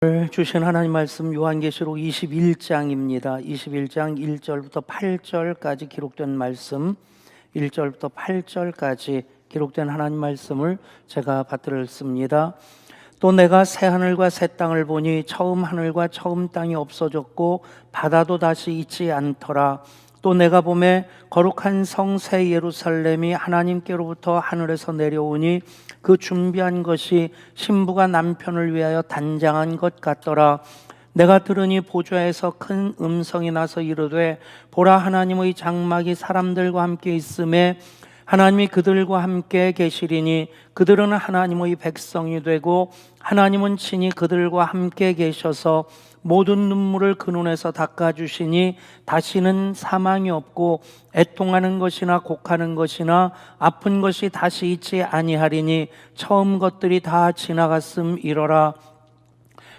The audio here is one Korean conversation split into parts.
오늘 주신 하나님 말씀 요한계시록 21장입니다. 21장 1절부터 8절까지 기록된 말씀, 1절부터 8절까지 기록된 하나님 말씀을 제가 받들었습니다. 또 내가 새 하늘과 새 땅을 보니 처음 하늘과 처음 땅이 없어졌고 바다도 다시 있지 않더라. 또 내가 보매 거룩한 성 새 예루살렘이 하나님께로부터 하늘에서 내려오니 그 준비한 것이 신부가 남편을 위하여 단장한 것 같더라. 내가 들으니 보좌에서 큰 음성이 나서 이르되 보라, 하나님의 장막이 사람들과 함께 있음에 하나님이 그들과 함께 계시리니 그들은 하나님의 백성이 되고 하나님은 친히 그들과 함께 계셔서 모든 눈물을 그 눈에서 닦아주시니 다시는 사망이 없고 애통하는 것이나 곡하는 것이나 아픈 것이 다시 있지 아니하리니 처음 것들이 다 지나갔음이러라.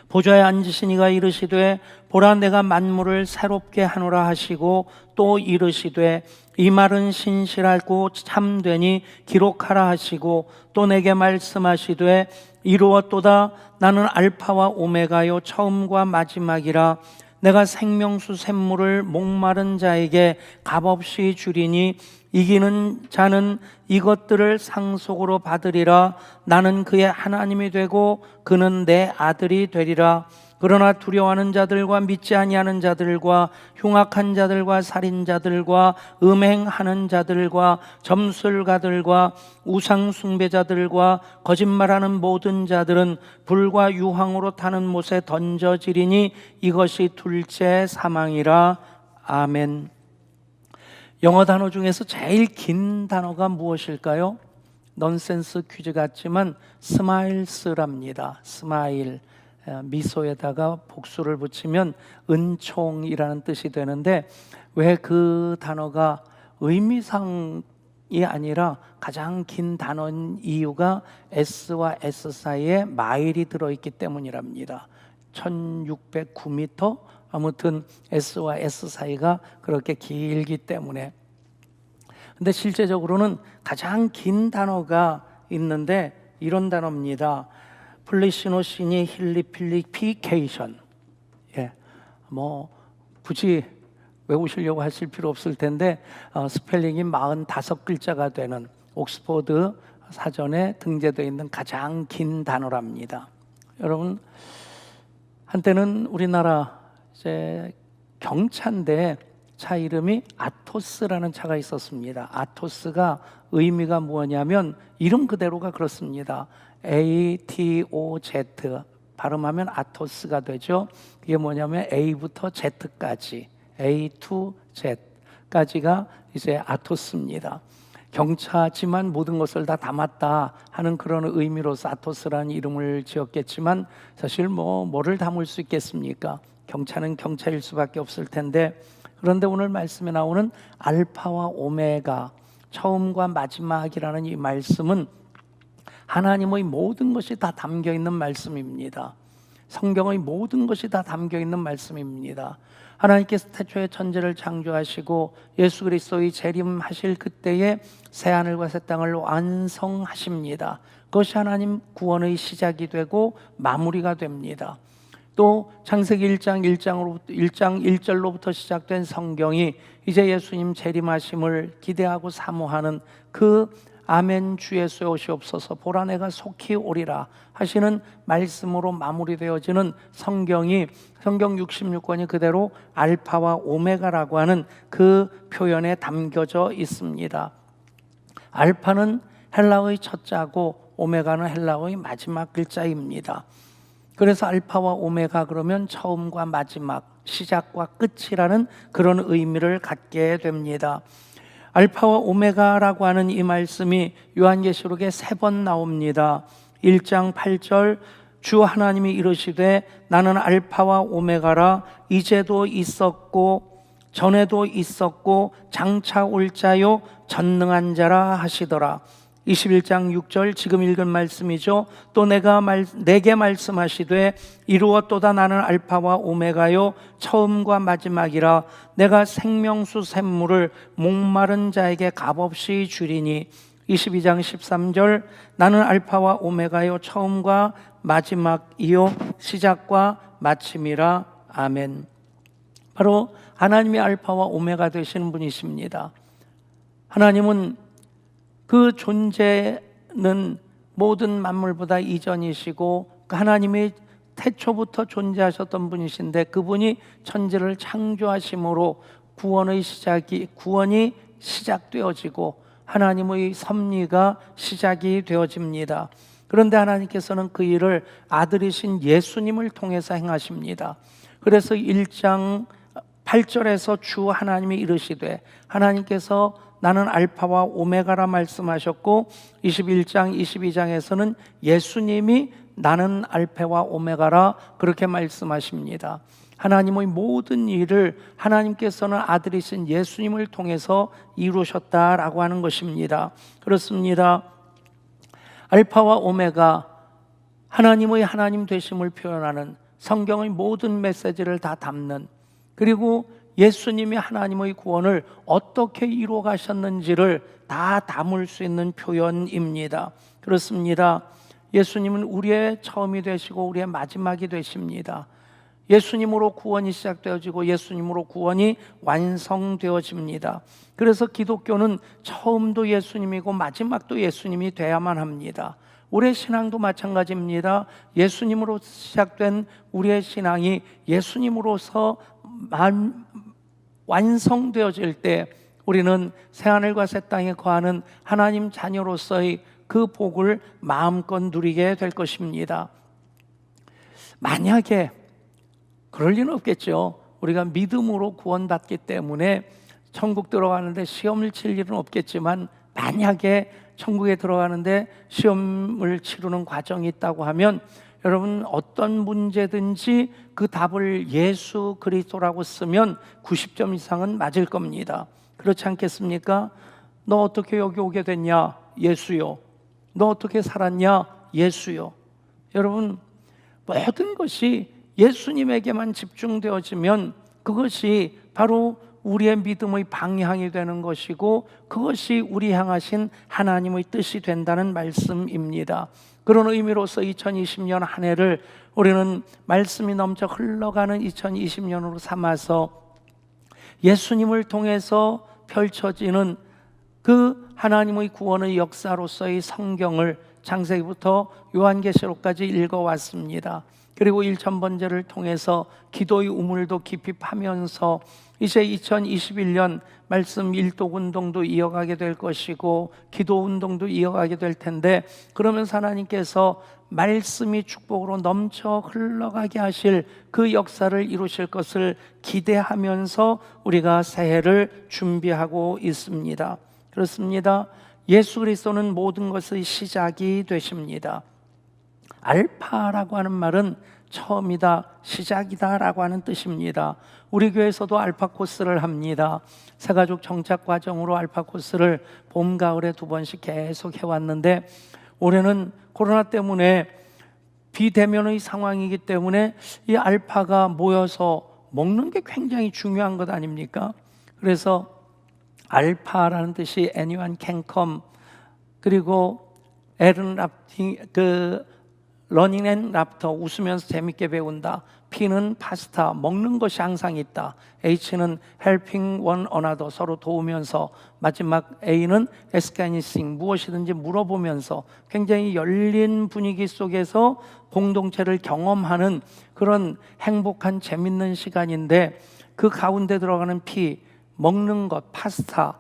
보좌에 앉으신 이가 이르시되 보라, 내가 만물을 새롭게 하노라 하시고 또 이르시되 이 말은 신실하고 참되니 기록하라 하시고 또 내게 말씀하시되 이루었도다. 나는 알파와 오메가요 처음과 마지막이라. 내가 생명수 샘물을 목마른 자에게 값없이 주리니 이기는 자는 이것들을 상속으로 받으리라. 나는 그의 하나님이 되고 그는 내 아들이 되리라. 그러나 두려워하는 자들과 믿지 아니하는 자들과 흉악한 자들과 살인자들과 음행하는 자들과 점술가들과 우상 숭배자들과 거짓말하는 모든 자들은 불과 유황으로 타는 못에 던져지리니 이것이 둘째 사망이라. 아멘. 영어 단어 중에서 제일 긴 단어가 무엇일까요? 넌센스 퀴즈 같지만 스마일스랍니다. 스마일, 미소에다가 복수를 붙이면 은총이라는 뜻이 되는데, 왜 그 단어가 의미상이 아니라 가장 긴 단어인 이유가 S와 S 사이에 마일이 들어있기 때문이랍니다. 1609m, 아무튼 S와 S 사이가 그렇게 길기 때문에. 근데 실제적으로는 가장 긴 단어가 있는데 이런 단어입니다. 플리시노시니 힐리필리피케이션. 굳이 외우시려고 하실 필요 없을 텐데 스펠링이 45글자가 되는 옥스퍼드 사전에 등재되어 있는 가장 긴 단어랍니다. 여러분, 한때는 우리나라 경차인데 차 이름이 아토스라는 차가 있었습니다. 아토스가 의미가 뭐냐면 이름 그대로가 그렇습니다. ATOZ 발음하면 아토스가 되죠. 그게 뭐냐면 A부터 Z까지, A to Z까지가 이제 아토스입니다. 경차지만 모든 것을 다 담았다 하는 그런 의미로서 아토스라는 이름을 지었겠지만 사실 뭐를 담을 수 있겠습니까? 경차는 경차일 수밖에 없을 텐데, 그런데 오늘 말씀에 나오는 알파와 오메가, 처음과 마지막이라는 이 말씀은 하나님의 모든 것이 다 담겨 있는 말씀입니다. 성경의 모든 것이 다 담겨 있는 말씀입니다. 하나님께서 태초에 천지를 창조하시고 예수 그리스도의 재림하실 그때에 새하늘과 새 땅을 완성하십니다. 그것이 하나님 구원의 시작이 되고 마무리가 됩니다. 또 창세기 1장 1절로부터 시작된 성경이 이제 예수님 재림하심을 기대하고 사모하는 그 아멘 주 예수의 오시옵소서 보라 내가 속히 오리라 하시는 말씀으로 마무리되어지는 성경 66권이 그대로 알파와 오메가라고 하는 그 표현에 담겨져 있습니다. 알파는 헬라어의 첫 자고 오메가는 헬라어의 마지막 글자입니다. 그래서 알파와 오메가 그러면 처음과 마지막, 시작과 끝이라는 그런 의미를 갖게 됩니다. 알파와 오메가라고 하는 이 말씀이 요한계시록에 3번 나옵니다. 1장 8절, 주 하나님이 이르시되 나는 알파와 오메가라. 이제도 있었고 전에도 있었고 장차 올 자요 전능한 자라 하시더라. 21장 6절 지금 읽은 말씀이죠. 또 내게 말씀하시되 이루었도다. 나는 알파와 오메가요 처음과 마지막이라. 내가 생명수 샘물을 목마른 자에게 값없이 주리니 22장 13절 나는 알파와 오메가요 처음과 마지막이요 시작과 마침이라. 아멘. 바로 하나님이 알파와 오메가 되시는 분이십니다. 하나님은 그 존재는 모든 만물보다 이전이시고 그 하나님이 태초부터 존재하셨던 분이신데 그분이 천지를 창조하심으로 구원이 시작되어지고 하나님의 섭리가 시작이 되어집니다. 그런데 하나님께서는 그 일을 아들이신 예수님을 통해서 행하십니다. 그래서 1장 8절에서 주 하나님이 이르시되 하나님께서 나는 알파와 오메가라 말씀하셨고 21장 22장에서는 예수님이 나는 알파와 오메가라 그렇게 말씀하십니다. 하나님의 모든 일을 하나님께서는 아들이신 예수님을 통해서 이루셨다라고 하는 것입니다. 그렇습니다. 알파와 오메가 하나님의 하나님 되심을 표현하는 성경의 모든 메시지를 다 담는, 그리고 예수님이 하나님의 구원을 어떻게 이루어 가셨는지를 다 담을 수 있는 표현입니다. 그렇습니다. 예수님은 우리의 처음이 되시고 우리의 마지막이 되십니다. 예수님으로 구원이 시작되어지고 예수님으로 구원이 완성되어집니다. 그래서 기독교는 처음도 예수님이고 마지막도 예수님이 돼야만 합니다. 우리의 신앙도 마찬가지입니다. 예수님으로 시작된 우리의 신앙이 예수님으로서 완성되어질 때 우리는 새하늘과 새 땅에 거하는 하나님 자녀로서의 그 복을 마음껏 누리게 될 것입니다. 만약에 그럴 리는 없겠죠. 우리가 믿음으로 구원받기 때문에 천국 들어가는데 시험을 칠 일은 없겠지만 만약에 천국에 들어가는데 시험을 치르는 과정이 있다고 하면 여러분 어떤 문제든지 그 답을 예수 그리스도라고 쓰면 90점 이상은 맞을 겁니다. 그렇지 않겠습니까? 너 어떻게 여기 오게 됐냐? 예수요. 너 어떻게 살았냐? 예수요. 여러분 모든 것이 예수님에게만 집중되어지면 그것이 바로 우리의 믿음의 방향이 되는 것이고 그것이 우리 향하신 하나님의 뜻이 된다는 말씀입니다. 그런 의미로서 2020년 한 해를 우리는 말씀이 넘쳐 흘러가는 2020년으로 삼아서 예수님을 통해서 펼쳐지는 그 하나님의 구원의 역사로서의 성경을 창세기부터 요한계시록까지 읽어왔습니다. 그리고 1000번제를 통해서 기도의 우물도 깊이 파면서 이제 2021년 말씀 일독 운동도 이어가게 될 것이고 기도 운동도 이어가게 될 텐데, 그러면서 하나님께서 말씀이 축복으로 넘쳐 흘러가게 하실 그 역사를 이루실 것을 기대하면서 우리가 새해를 준비하고 있습니다. 그렇습니다. 예수 그리스도는 모든 것의 시작이 되십니다. 알파라고 하는 말은 처음이다, 시작이다 라고 하는 뜻입니다. 우리 교회에서도 알파 코스를 합니다. 새가족 정착 과정으로 알파 코스를 봄, 가을에 2번씩 계속 해왔는데 올해는 코로나 때문에 비대면의 상황이기 때문에 이 알파가 모여서 먹는 게 굉장히 중요한 것 아닙니까? 그래서 알파라는 뜻이 anyone can come, 그리고 L은 러닝 앤 라프터, 웃으면서 재밌게 배운다. P는 파스타, 먹는 것이 항상 있다. H는 helping one another, 서로 도우면서. 마지막 A는 ask anything, 무엇이든지 물어보면서 굉장히 열린 분위기 속에서 공동체를 경험하는 그런 행복한 재밌는 시간인데, 그 가운데 들어가는 P, 먹는 것, 파스타,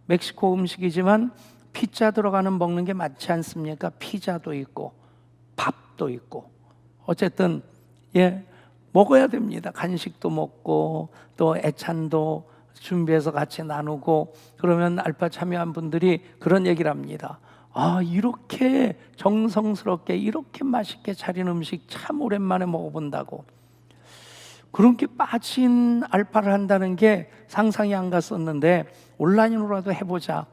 멕시코 음식이지만 피자 들어가는 먹는 게 많지 않습니까? 피자도 있고 밥도 있고 어쨌든 먹어야 됩니다. 간식도 먹고 또 애찬도 준비해서 같이 나누고, 그러면 알파 참여한 분들이 그런 얘기를 합니다. 이렇게 정성스럽게 이렇게 맛있게 차린 음식 참 오랜만에 먹어본다고. 그렇게 빠진 알파를 한다는 게 상상이 안 갔었는데 온라인으로라도 해보자.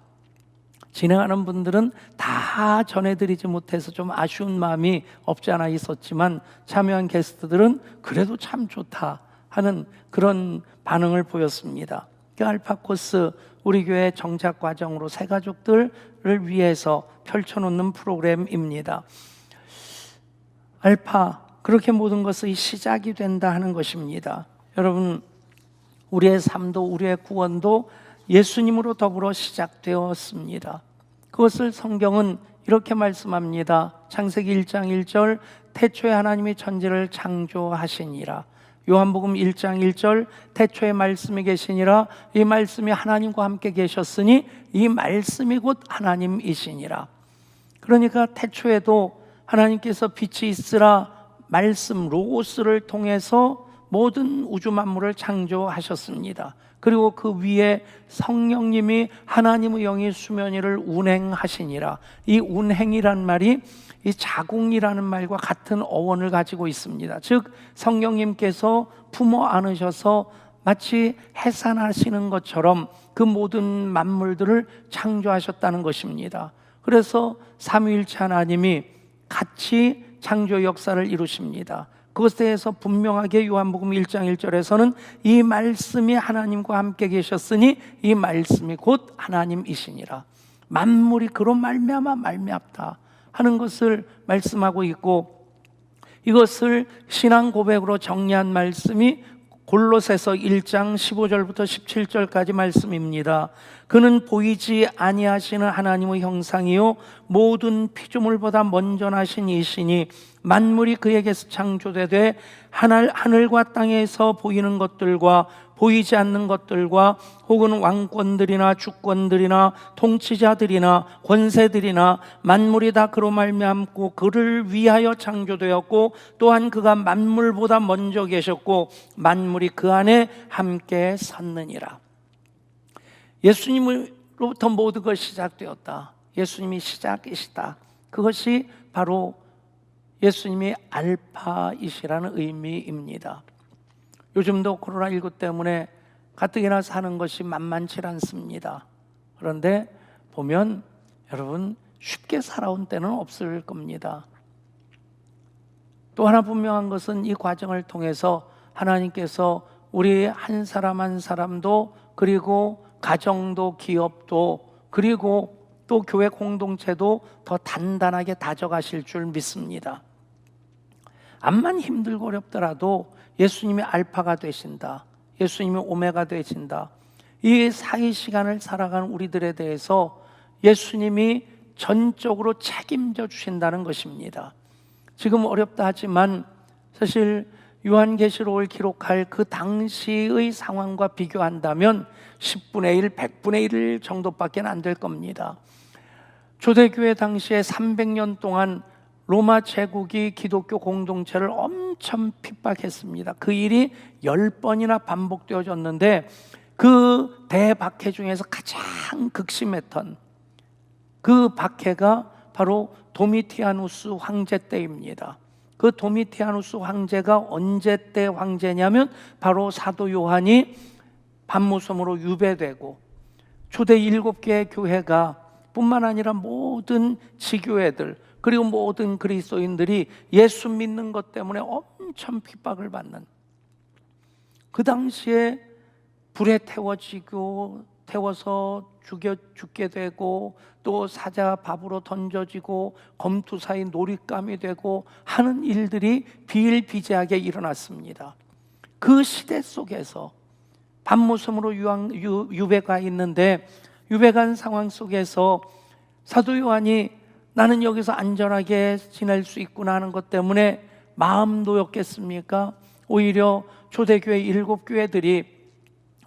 진행하는 분들은 다 전해드리지 못해서 좀 아쉬운 마음이 없지 않아 있었지만 참여한 게스트들은 그래도 참 좋다 하는 그런 반응을 보였습니다. 그 알파 코스 우리 교회 정착 과정으로 새가족들을 위해서 펼쳐놓는 프로그램입니다. 알파, 그렇게 모든 것의 시작이 된다 하는 것입니다. 여러분, 우리의 삶도 우리의 구원도 예수님으로 더불어 시작되었습니다. 그것을 성경은 이렇게 말씀합니다. 창세기 1장 1절, 태초에 하나님이 천지를 창조하시니라. 요한복음 1장 1절, 태초에 말씀이 계시니라. 이 말씀이 하나님과 함께 계셨으니 이 말씀이 곧 하나님이시니라. 그러니까 태초에도 하나님께서 빛이 있으라 말씀 로고스를 통해서 모든 우주 만물을 창조하셨습니다. 그리고 그 위에 성령님이 하나님의 영이 수면 위를 운행하시니라. 이 운행이란 말이 이 자궁이라는 말과 같은 어원을 가지고 있습니다. 즉 성령님께서 품어 안으셔서 마치 해산하시는 것처럼 그 모든 만물들을 창조하셨다는 것입니다. 그래서 삼위일체 하나님이 같이 창조 역사를 이루십니다. 그것에 대해서 분명하게 요한복음 1장 1절에서는 이 말씀이 하나님과 함께 계셨으니 이 말씀이 곧 하나님이시니라. 만물이 그로 말미암아 말미암다 하는 것을 말씀하고 있고, 이것을 신앙 고백으로 정리한 말씀이 골로새서 1장 15절부터 17절까지 말씀입니다. 그는 보이지 아니하시는 하나님의 형상이요 모든 피조물보다 먼저 나신 이시니 만물이 그에게서 창조되되 하늘과 땅에서 보이는 것들과 보이지 않는 것들과 혹은 왕권들이나 주권들이나 통치자들이나 권세들이나 만물이 다 그로 말미암고 그를 위하여 창조되었고 또한 그가 만물보다 먼저 계셨고 만물이 그 안에 함께 섰느니라. 예수님으로부터 모든 것이 시작되었다. 예수님이 시작이시다. 그것이 바로 예수님이 알파이시라는 의미입니다. 요즘도 코로나19 때문에 가뜩이나 사는 것이 만만치 않습니다. 그런데 보면 여러분 쉽게 살아온 때는 없을 겁니다. 또 하나 분명한 것은 이 과정을 통해서 하나님께서 우리 한 사람 한 사람도 그리고 가정도 기업도 그리고 또 교회 공동체도 더 단단하게 다져가실 줄 믿습니다. 암만 힘들고 어렵더라도 예수님이 알파가 되신다. 예수님이 오메가 되신다. 이 사이 시간을 살아가는 우리들에 대해서 예수님이 전적으로 책임져 주신다는 것입니다. 지금 어렵다 하지만 사실 요한계시록을 기록할 그 당시의 상황과 비교한다면 10분의 1, 100분의 1 정도밖에 안 될 겁니다. 초대교회 당시에 300년 동안 로마 제국이 기독교 공동체를 엄청 핍박했습니다. 그 일이 10번이나 반복되어졌는데 그 대박해 중에서 가장 극심했던 그 박해가 바로 도미티아누스 황제 때입니다. 그 도미티아누스 황제가 언제 때 황제냐면 바로 사도 요한이 반무섬으로 유배되고 초대 7개의 교회가 뿐만 아니라 모든 지교회들 그리고 모든 그리스도인들이 예수 믿는 것 때문에 엄청 핍박을 받는, 그 당시에 불에 태워서 죽게 되고 또 사자 밥으로 던져지고 검투사의 놀잇감이 되고 하는 일들이 비일비재하게 일어났습니다. 그 시대 속에서 반무섬으로 유배가 있는데 유배간 상황 속에서 사도 요한이 나는 여기서 안전하게 지낼 수 있구나 하는 것 때문에 마음 놓였겠습니까? 오히려 초대교회 7교회들이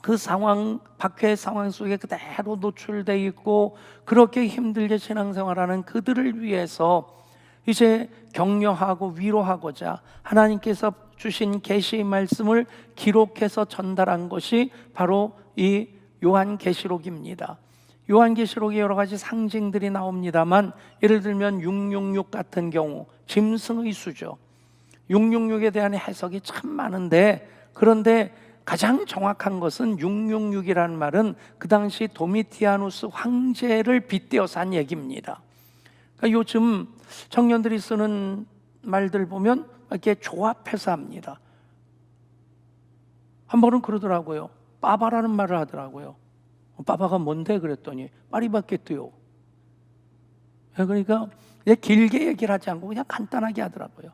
그 상황, 박해의 상황 속에 그대로 노출되어 있고 그렇게 힘들게 신앙생활하는 그들을 위해서 이제 격려하고 위로하고자 하나님께서 주신 계시의 말씀을 기록해서 전달한 것이 바로 이 요한계시록입니다. 요한계시록에 여러 가지 상징들이 나옵니다만 예를 들면 666 같은 경우 짐승의 수죠. 666에 대한 해석이 참 많은데 그런데 가장 정확한 것은 666이라는 말은 그 당시 도미티아누스 황제를 빗대어서 한 얘기입니다. 그러니까 요즘 청년들이 쓰는 말들 보면 이렇게 조합해서 합니다. 한 번은 그러더라고요. 빠바라는 말을 하더라고요. 빠바가 뭔데? 그랬더니 파리바게뜨요. 그러니까 길게 얘기를 하지 않고 그냥 간단하게 하더라고요.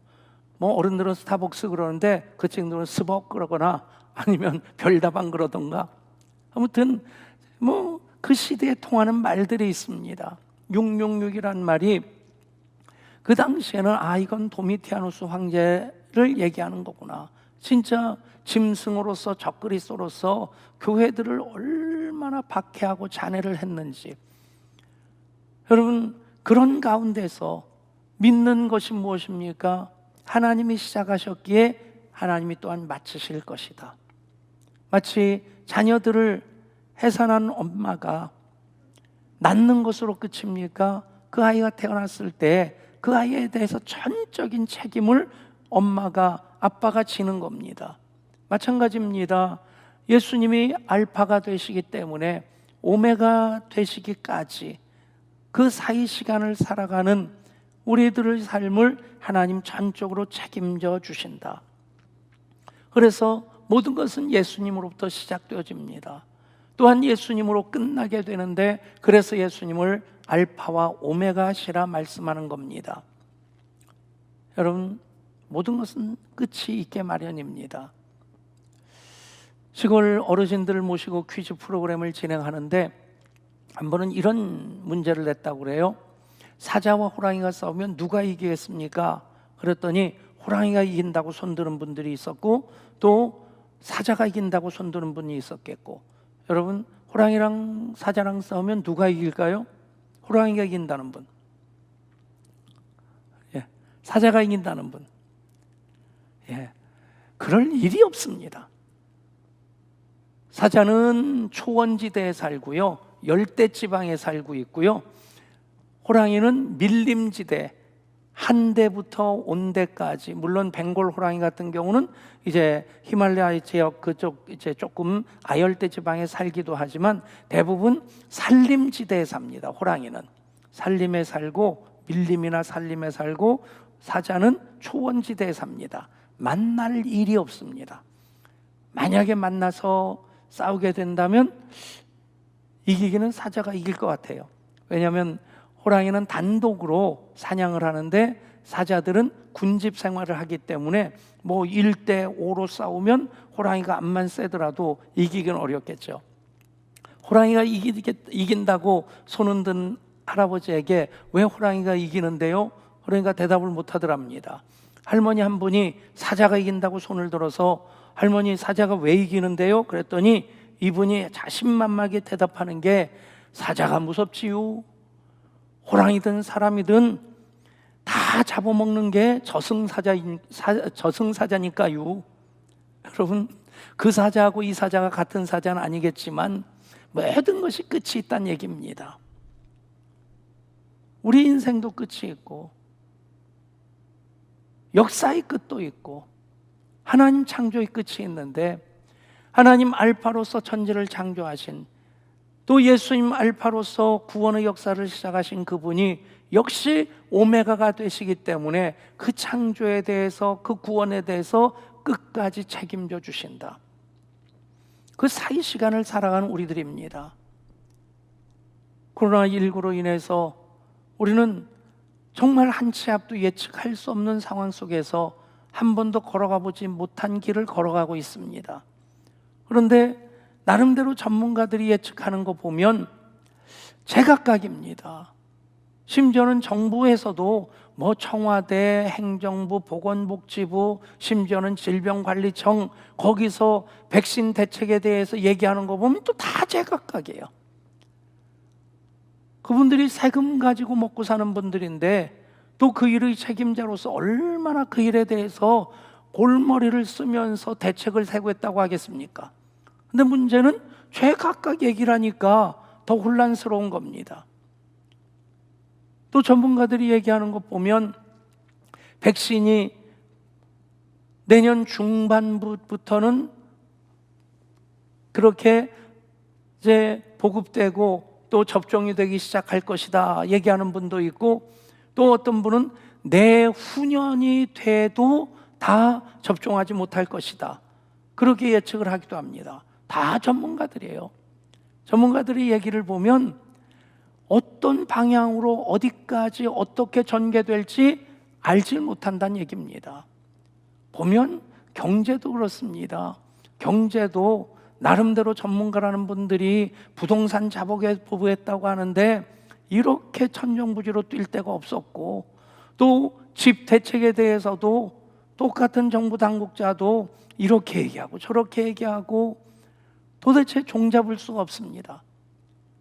뭐 어른들은 스타벅스 그러는데 그 친구들은 스벅 그러거나 아니면 별다방 그러던가, 아무튼 뭐 그 시대에 통하는 말들이 있습니다. 666이라는 말이 그 당시에는 이건 도미티아누스 황제를 얘기하는 거구나. 진짜 짐승으로서 적그리스도로서 교회들을 얼마나 박해하고 잔해를 했는지. 여러분, 그런 가운데서 믿는 것이 무엇입니까? 하나님이 시작하셨기에 하나님이 또한 마치실 것이다. 마치 자녀들을 해산한 엄마가 낳는 것으로 끝입니까? 그 아이가 태어났을 때 그 아이에 대해서 전적인 책임을 아빠가 지는 겁니다. 마찬가지입니다. 예수님이 알파가 되시기 때문에 오메가 되시기까지 그 사이 시간을 살아가는 우리들의 삶을 하나님 전적으로 책임져 주신다. 그래서 모든 것은 예수님으로부터 시작되어집니다. 또한 예수님으로 끝나게 되는데, 그래서 예수님을 알파와 오메가시라 말씀하는 겁니다. 여러분, 모든 것은 끝이 있게 마련입니다. 시골 어르신들을 모시고 퀴즈 프로그램을 진행하는데 한 번은 이런 문제를 냈다고 그래요. 사자와 호랑이가 싸우면 누가 이기겠습니까? 그랬더니 호랑이가 이긴다고 손드는 분들이 있었고, 또 사자가 이긴다고 손드는 분이 있었겠고. 여러분, 호랑이랑 사자랑 싸우면 누가 이길까요? 호랑이가 이긴다는 분. 사자가 이긴다는 분. 그럴 일이 없습니다. 사자는 초원지대에 살고요, 열대지방에 살고 있고요. 호랑이는 밀림지대, 한대부터 온대까지, 물론 벵골 호랑이 같은 경우는 이제 히말라야 지역 그쪽 이제 조금 아열대 지방에 살기도 하지만 대부분 산림지대에 삽니다. 호랑이는 산림에 살고, 밀림이나 산림에 살고, 사자는 초원지대에 삽니다. 만날 일이 없습니다. 만약에 만나서 싸우게 된다면 이기기는 사자가 이길 것 같아요. 왜냐하면 호랑이는 단독으로 사냥을 하는데 사자들은 군집 생활을 하기 때문에 뭐 1대5로 싸우면 호랑이가 암만 세더라도 이기기는 어렵겠죠. 호랑이가 이긴다고 손흔 든 할아버지에게 왜 호랑이가 이기는데요? 그러니까 대답을 못 하더랍니다. 할머니 한 분이 사자가 이긴다고 손을 들어서 할머니 사자가 왜 이기는데요? 그랬더니 이분이 자신만만하게 대답하는 게 사자가 무섭지요. 호랑이든 사람이든 다 잡아먹는 게 저승사자니까요. 여러분, 그 사자하고 이 사자가 같은 사자는 아니겠지만 모든 것이 끝이 있다는 얘기입니다. 우리 인생도 끝이 있고 역사의 끝도 있고 하나님 창조의 끝이 있는데, 하나님 알파로서 천지를 창조하신, 또 예수님 알파로서 구원의 역사를 시작하신 그분이 역시 오메가가 되시기 때문에 그 창조에 대해서, 그 구원에 대해서 끝까지 책임져 주신다. 그 사이 시간을 살아가는 우리들입니다. 코로나19로 인해서 우리는 정말 한 치 앞도 예측할 수 없는 상황 속에서 한 번도 걸어가 보지 못한 길을 걸어가고 있습니다. 그런데 나름대로 전문가들이 예측하는 거 보면 제각각입니다. 심지어는 정부에서도 뭐 청와대, 행정부, 보건복지부, 심지어는 질병관리청, 거기서 백신 대책에 대해서 얘기하는 거 보면 또 다 제각각이에요. 그분들이 세금 가지고 먹고 사는 분들인데 또 그 일의 책임자로서 얼마나 그 일에 대해서 골머리를 쓰면서 대책을 세우겠다고 하겠습니까? 근데 문제는 제각각 얘기를 하니까 더 혼란스러운 겁니다. 또 전문가들이 얘기하는 것 보면 백신이 내년 중반부터는 그렇게 이제 보급되고 또 접종이 되기 시작할 것이다 얘기하는 분도 있고, 또 어떤 분은 내후년이 돼도 다 접종하지 못할 것이다 그렇게 예측을 하기도 합니다. 다 전문가들이에요. 전문가들의 얘기를 보면 어떤 방향으로 어디까지 어떻게 전개될지 알지 못한다는 얘기입니다. 보면 경제도 그렇습니다. 경제도 나름대로 전문가라는 분들이 부동산 자본에 보부했다고 하는데 이렇게 천정부지로 뛸 데가 없었고, 또 집 대책에 대해서도 똑같은 정부 당국자도 이렇게 얘기하고 저렇게 얘기하고 도대체 종잡을 수가 없습니다.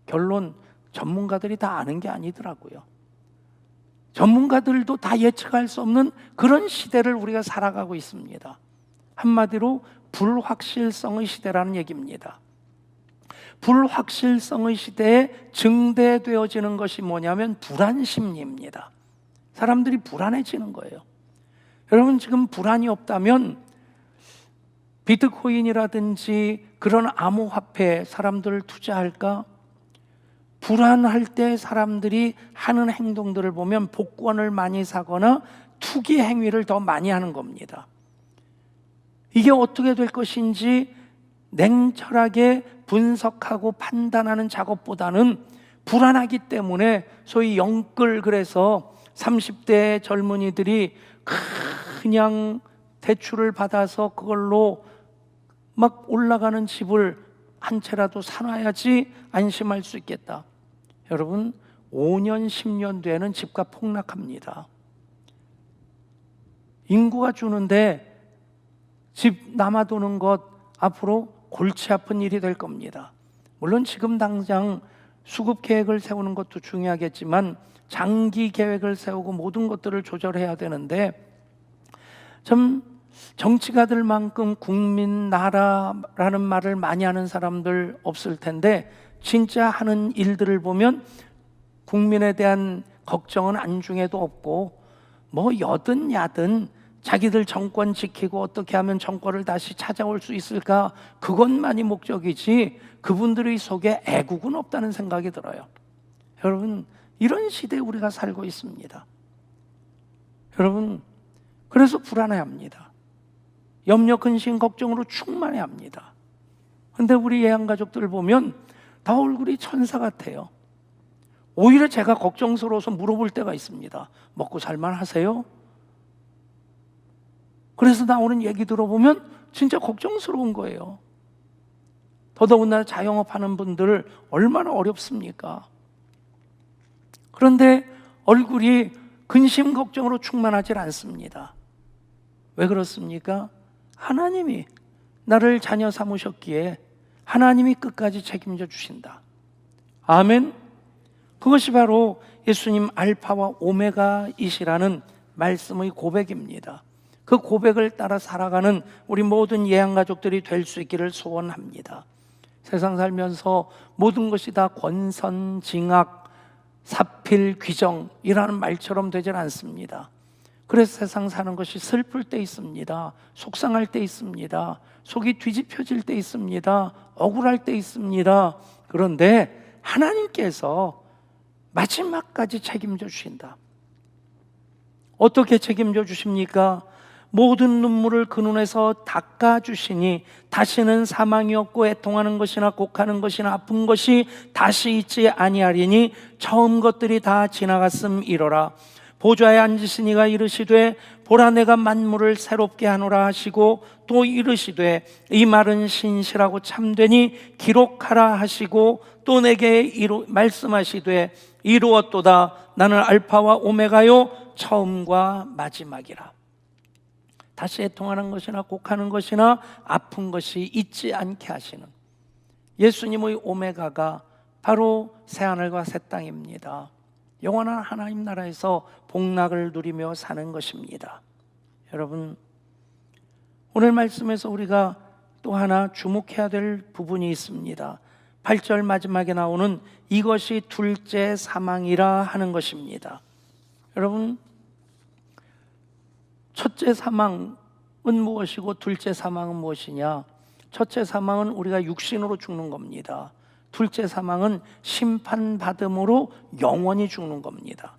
결론, 전문가들이 다 아는 게 아니더라고요. 전문가들도 다 예측할 수 없는 그런 시대를 우리가 살아가고 있습니다. 한마디로 불확실성의 시대라는 얘기입니다. 불확실성의 시대에 증대되어지는 것이 뭐냐면 불안 심리입니다. 사람들이 불안해지는 거예요. 여러분, 지금 불안이 없다면 비트코인이라든지 그런 암호화폐에 사람들을 투자할까? 불안할 때 사람들이 하는 행동들을 보면 복권을 많이 사거나 투기 행위를 더 많이 하는 겁니다. 이게 어떻게 될 것인지 냉철하게 분석하고 판단하는 작업보다는 불안하기 때문에 소위 영끌, 그래서 30대 젊은이들이 그냥 대출을 받아서 그걸로 막 올라가는 집을 한 채라도 사놔야지 안심할 수 있겠다. 여러분, 5년, 10년 뒤에는 집값 폭락합니다. 인구가 주는데 집 남아도는 것 앞으로 골치 아픈 일이 될 겁니다. 물론 지금 당장 수급 계획을 세우는 것도 중요하겠지만 장기 계획을 세우고 모든 것들을 조절해야 되는데, 참 정치가들만큼 국민, 나라라는 말을 많이 하는 사람들 없을 텐데 진짜 하는 일들을 보면 국민에 대한 걱정은 안중에도 없고, 뭐 여든 야든 자기들 정권 지키고 어떻게 하면 정권을 다시 찾아올 수 있을까, 그것만이 목적이지 그분들의 속에 애국은 없다는 생각이 들어요. 여러분, 이런 시대에 우리가 살고 있습니다. 여러분, 그래서 불안해합니다. 염려, 근심, 걱정으로 충만해합니다. 근데 우리 예양가족들 보면 다 얼굴이 천사 같아요. 오히려 제가 걱정스러워서 물어볼 때가 있습니다. 먹고 살만 하세요? 그래서 나오는 얘기 들어보면 진짜 걱정스러운 거예요. 더더군다나 자영업하는 분들 얼마나 어렵습니까? 그런데 얼굴이 근심, 걱정으로 충만하지 않습니다. 왜 그렇습니까? 하나님이 나를 자녀 삼으셨기에 하나님이 끝까지 책임져 주신다. 아멘. 그것이 바로 예수님 알파와 오메가이시라는 말씀의 고백입니다. 그 고백을 따라 살아가는 우리 모든 예양가족들이 될 수 있기를 소원합니다. 세상 살면서 모든 것이 다 권선징악, 사필, 귀정이라는 말처럼 되질 않습니다. 그래서 세상 사는 것이 슬플 때 있습니다. 속상할 때 있습니다. 속이 뒤집혀질 때 있습니다. 억울할 때 있습니다. 그런데 하나님께서 마지막까지 책임져 주신다. 어떻게 책임져 주십니까? 모든 눈물을 그 눈에서 닦아주시니 다시는 사망이 없고 애통하는 것이나 곡하는 것이나 아픈 것이 다시 있지 아니하리니 처음 것들이 다 지나갔음이로라. 보좌에 앉으신 이가 이르시되 보라, 내가 만물을 새롭게 하노라 하시고, 또 이르시되 이 말은 신실하고 참되니 기록하라 하시고, 또 내게 말씀하시되 이루었도다. 나는 알파와 오메가요 처음과 마지막이라. 다시 애통하는 것이나 곡하는 것이나 아픈 것이 있지 않게 하시는 예수님의 오메가가 바로 새하늘과 새 땅입니다. 영원한 하나님 나라에서 복락을 누리며 사는 것입니다. 여러분, 오늘 말씀에서 우리가 또 하나 주목해야 될 부분이 있습니다. 8절 마지막에 나오는 이것이 둘째 사망이라 하는 것입니다. 여러분, 첫째 사망은 무엇이고 둘째 사망은 무엇이냐? 첫째 사망은 우리가 육신으로 죽는 겁니다. 둘째 사망은 심판받음으로 영원히 죽는 겁니다.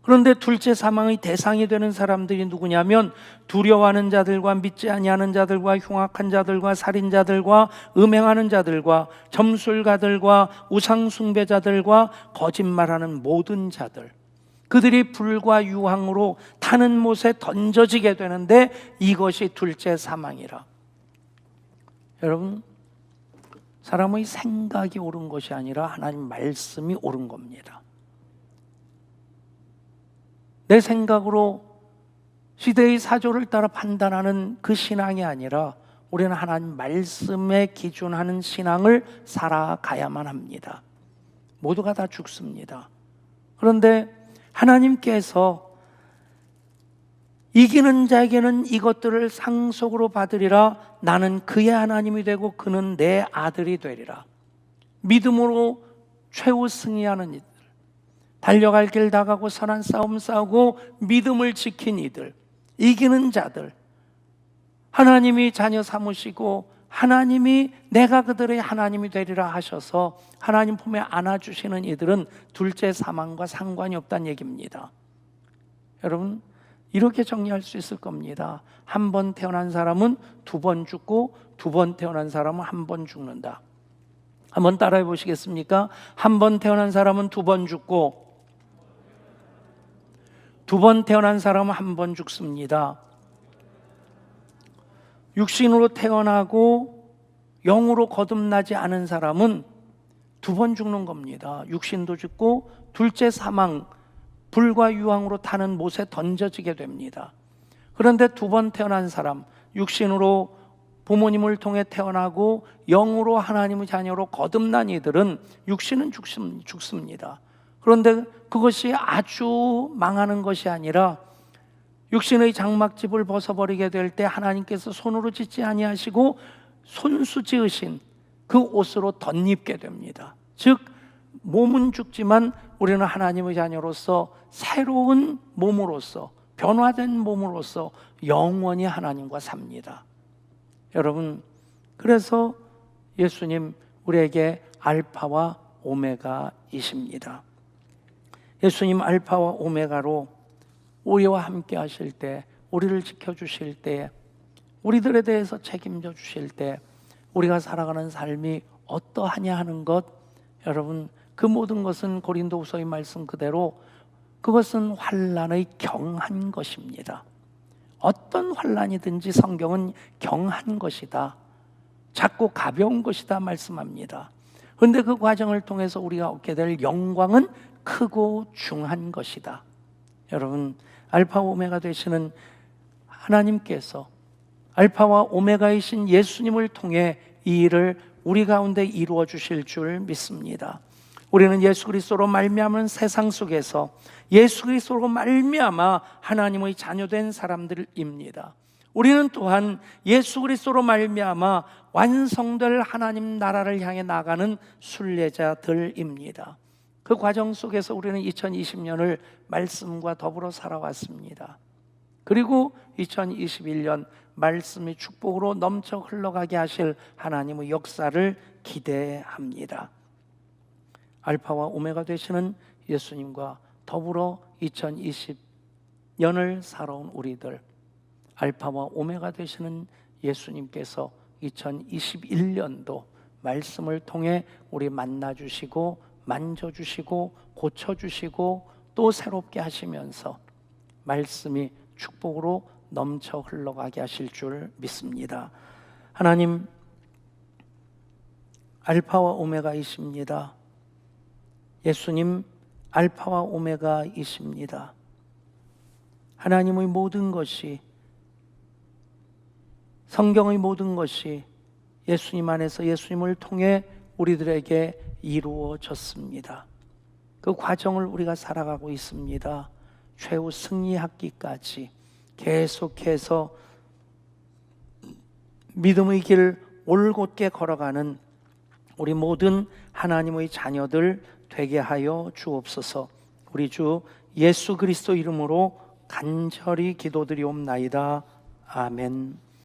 그런데 둘째 사망의 대상이 되는 사람들이 누구냐면 두려워하는 자들과 믿지 아니하는 자들과 흉악한 자들과 살인자들과 음행하는 자들과 점술가들과 우상숭배자들과 거짓말하는 모든 자들, 그들이 불과 유황으로 타는 못에 던져지게 되는데 이것이 둘째 사망이라. 여러분, 사람의 생각이 옳은 것이 아니라 하나님 말씀이 옳은 겁니다. 내 생각으로 시대의 사조를 따라 판단하는 그 신앙이 아니라 우리는 하나님 말씀에 기준하는 신앙을 살아가야만 합니다. 모두가 다 죽습니다. 그런데 하나님께서 이기는 자에게는 이것들을 상속으로 받으리라. 나는 그의 하나님이 되고 그는 내 아들이 되리라. 믿음으로 최후 승리하는 이들, 달려갈 길 다가고 선한 싸움 싸우고 믿음을 지킨 이들, 이기는 자들, 하나님이 자녀 삼으시고 하나님이 내가 그들의 하나님이 되리라 하셔서 하나님 품에 안아주시는 이들은 둘째 사망과 상관이 없다는 얘기입니다. 여러분, 이렇게 정리할 수 있을 겁니다. 한 번 태어난 사람은 두 번 죽고 두 번 태어난 사람은 한 번 죽는다. 한번 따라해 보시겠습니까? 한 번 태어난 사람은 두 번 죽고 두 번 태어난 사람은 한 번 죽습니다. 육신으로 태어나고 영으로 거듭나지 않은 사람은 두 번 죽는 겁니다. 육신도 죽고 둘째 사망, 불과 유황으로 타는 못에 던져지게 됩니다. 그런데 두 번 태어난 사람, 육신으로 부모님을 통해 태어나고 영으로 하나님의 자녀로 거듭난 이들은 육신은 죽습니다. 그런데 그것이 아주 망하는 것이 아니라 육신의 장막집을 벗어버리게 될 때 하나님께서 손으로 짓지 아니하시고 손수 지으신 그 옷으로 덧입게 됩니다. 즉 몸은 죽지만 우리는 하나님의 자녀로서 새로운 몸으로서, 변화된 몸으로서 영원히 하나님과 삽니다. 여러분, 그래서 예수님 우리에게 알파와 오메가이십니다. 예수님 알파와 오메가로 우리와 함께 하실 때, 우리를 지켜주실 때, 우리들에 대해서 책임져 주실 때 우리가 살아가는 삶이 어떠하냐 하는 것, 여러분, 그 모든 것은 고린도후서의 말씀 그대로 그것은 환난의 경한 것입니다. 어떤 환난이든지 성경은 경한 것이다, 작고 가벼운 것이다 말씀합니다. 그런데 그 과정을 통해서 우리가 얻게 될 영광은 크고 중한 것이다. 여러분, 알파 오메가 되시는 하나님께서 알파와 오메가이신 예수님을 통해 이 일을 우리 가운데 이루어 주실 줄 믿습니다. 우리는 예수 그리스도로 말미암은 세상 속에서 예수 그리스도로 말미암아 하나님의 자녀된 사람들입니다. 우리는 또한 예수 그리스도로 말미암아 완성될 하나님 나라를 향해 나가는 순례자들입니다. 그 과정 속에서 우리는 2020년을 말씀과 더불어 살아왔습니다. 그리고 2021년 말씀이 축복으로 넘쳐 흘러가게 하실 하나님의 역사를 기대합니다. 알파와 오메가 되시는 예수님과 더불어 2020년을 살아온 우리들, 알파와 오메가 되시는 예수님께서 2021년도 말씀을 통해 우리 만나주시고 만져주시고 고쳐주시고 또 새롭게 하시면서 말씀이 축복으로 넘쳐 흘러가게 하실 줄 믿습니다. 하나님, 알파와 오메가이십니다. 예수님 알파와 오메가이십니다. 하나님의 모든 것이, 성경의 모든 것이 예수님 안에서 예수님을 통해 우리들에게 이루어졌습니다. 그 과정을 우리가 살아가고 있습니다. 최후 승리하기까지 계속해서 믿음의 길 올곧게 걸어가는 우리 모든 하나님의 자녀들 되게 하여 주옵소서. 우리 주 예수 그리스도 이름으로 간절히 기도드리옵나이다. 아멘.